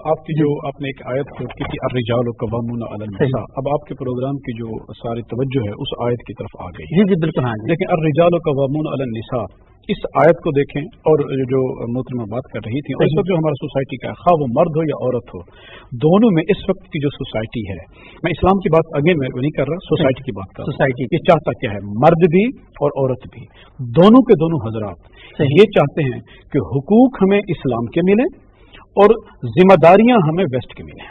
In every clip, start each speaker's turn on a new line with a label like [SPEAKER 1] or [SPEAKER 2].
[SPEAKER 1] आपकी जो आपने एक आयत कोट की थी अर्रिजालु क़व्वामूना अलन निसा, अब आपके प्रोग्राम की जो सारी तवज्जो है उस आयत की तरफ आ गई।
[SPEAKER 2] जी जी बिल्कुल, हाँ जी।
[SPEAKER 1] लेकिन अर्रिजालु क़व्वामूना अलन निसा, इस आयत को देखें और जो मोहतरमा बात कर रही थी, और इस वक्त जो हमारा सोसाइटी का खा वो मर्द हो या औरत हो, दोनों में इस वक्त की जो सोसाइटी है, मैं इस्लाम की बात अगेन मैं नहीं कर रहा, सोसाइटी की बात कर रहा हूं। सोसाइटी ये चाहता क्या है, मर्द भी और औरत भी, दोनों के दोनों हजरात ये चाहते हैं कि हुकूक हमें इस्लाम के मिले और जिम्मेदारियां हमें वेस्ट के मिले।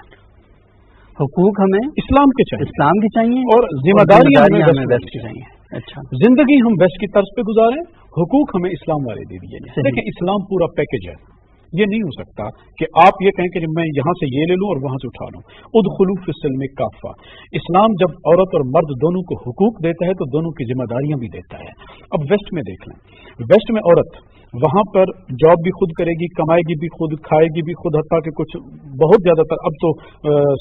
[SPEAKER 2] हुकूक हमें
[SPEAKER 1] इस्लाम के चाहिए,
[SPEAKER 2] इस्लाम की चाहिए,
[SPEAKER 1] और जिम्मेदारियां हमें वेस्ट की
[SPEAKER 2] चाहिए। अच्छा,
[SPEAKER 1] जिंदगी हम वेस्ट की तर्ज पे गुजारें, हुकूक हमें इस्लाम वाले दे दिए जाए। देखिए इस्लाम पूरा पैकेज है, ये नहीं हो सकता कि आप ये कहें कि मैं यहां से ये ले लूं और वहां से उठा लूं। उदखुलू फिस्सिल्म काफा, इस्लाम जब औरत और मर्द दोनों को हुकूक देता है तो दोनों की जिम्मेदारियां भी देता है। अब वेस्ट में देख लें, वेस्ट में औरत वहां पर जॉब भी खुद करेगी, कमाएगी भी खुद, खाएगी भी खुद, हत्ता कि कुछ बहुत ज्यादातर अब तो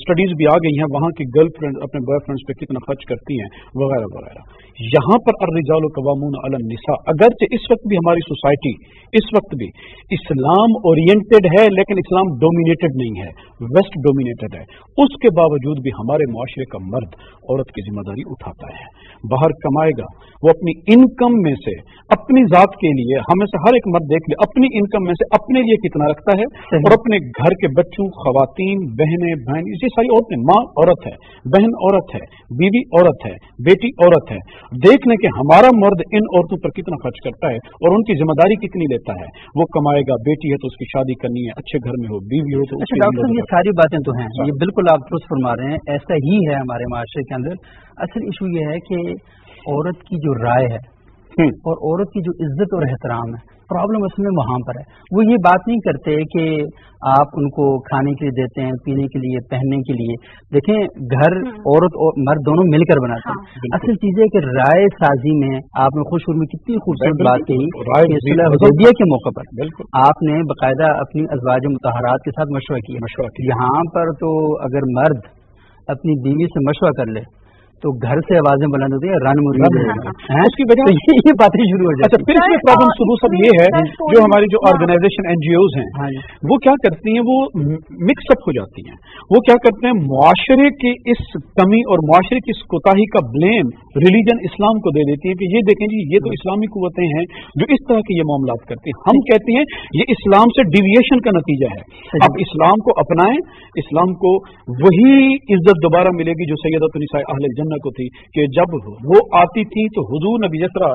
[SPEAKER 1] स्टडीज भी आ गई हैं, वहां की गर्लफ्रेंड अपने बॉयफ्रेंड्स पे कितना खर्च करती हैं वगैरह वगैरह। यहाँ पर अर्रिजालु क़व्वामूना अलन निसा, अगरचे इस वक्त भी हमारी सोसाइटी इस वक्त भी इस्लाम ओरिएंटेड है लेकिन इस्लाम डोमिनेटेड नहीं है, वेस्ट डोमिनेटेड है, उसके बावजूद भी हमारे मुआशरे का मर्द औरत की जिम्मेदारी उठाता है, बाहर कमाएगा, वो अपनी इनकम में से अपनी जात के लिए, हमें से हर एक मर्द देख ले अपनी इनकम में से अपने लिए कितना रखता है, और अपने घर के बच्चों, खवातीन, बहनें, बहन, ये सारी औरतें, माँ औरत है, बहन औरत है, बीवी औरत है, बेटी औरत है, देख लें कि हमारा मर्द इन औरतों पर कितना खर्च करता है और उनकी जिम्मेदारी कितनी लेता है। वो कमाएगा, बेटी है तो उसकी शादी करनी है, अच्छे घर में हो, बीवी हो तो।
[SPEAKER 2] अच्छा डॉक्टर साहब, ये सारी बातें तो हैं, ये बिल्कुल आप दुरुस्त फरमा रहे हैं, ऐसा ही है हमारे माशरे के अंदर। असल इशू ये है कि औरत की जो राय है और औरत की जो इज्जत और एहतराम है, प्रॉब्लम उसमें वहां पर है। वो ये बात नहीं करते कि आप उनको खाने के लिए देते हैं, पीने के लिए, पहनने के लिए। देखें घर औरत और मर्द दोनों मिलकर बनाते हैं। असल चीज है कि राय साजी में आपने खुश में कितनी खूबसूरत बात कही, सुलह हुदैबिया के मौके पर आपने बाकायदा अपनी अज़वाज मुतहरात के साथ मशवरा किया। यहाँ पर तो अगर मर्द अपनी बीवी से मशवरा कर ले तो घर से आवाजें बुलंद होती है, रन मुर्गी
[SPEAKER 1] उसकी वजह
[SPEAKER 2] तो ये बातें शुरू हो जाती है।
[SPEAKER 1] अच्छा, फिर इसमें प्रॉब्लम शुरू सब ये है, जो हमारी जो ऑर्गेनाइजेशन एनजीओज हैं वो क्या करती हैं, वो मिक्सअप हो जाती हैं। वो क्या करते हैं, मुआशरे की इस कमी और मुआशरे की इस कोताही का ब्लेम रिलीजन इस्लाम को दे देती है कि ये देखें जी, ये तो इस्लामी कुव्वतें हैं जो इस तरह के ये मामलात करती हैं। हम कहते हैं ये इस्लाम से डिविएशन का नतीजा है। अब इस्लाम को अपनाएं, इस्लाम को वही इज्जत दोबारा मिलेगी जो सैयदतुन निसाए अहले जन्नत को थी, कि जब वो आती थी तो हुजूर नबी जिस तरह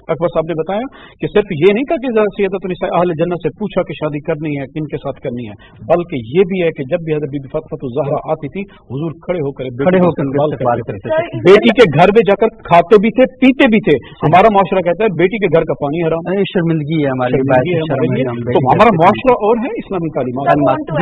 [SPEAKER 1] अकबर साहब ने बताया कि सिर्फ ये नहीं कहा कि सैयदतुन निसाए अहले जन्नत से पूछा कि शादी करनी है, किनके साथ करनी है, बल्कि ये भी है कि जब भी हज़रत बीबी फातिमा ज़हरा आती थी, हुजूर खड़े होकर इस्तेमाल करते थे। बेटी के घर में जाकर खाते भी थे, पीते भी थे। हमारा मुआशरा कहता है बेटी के घर का पानी हराम है,
[SPEAKER 2] शर्मिंदगी है हमारी,
[SPEAKER 1] तो हमारा मुआशरा और है इस्लामी तालीमात।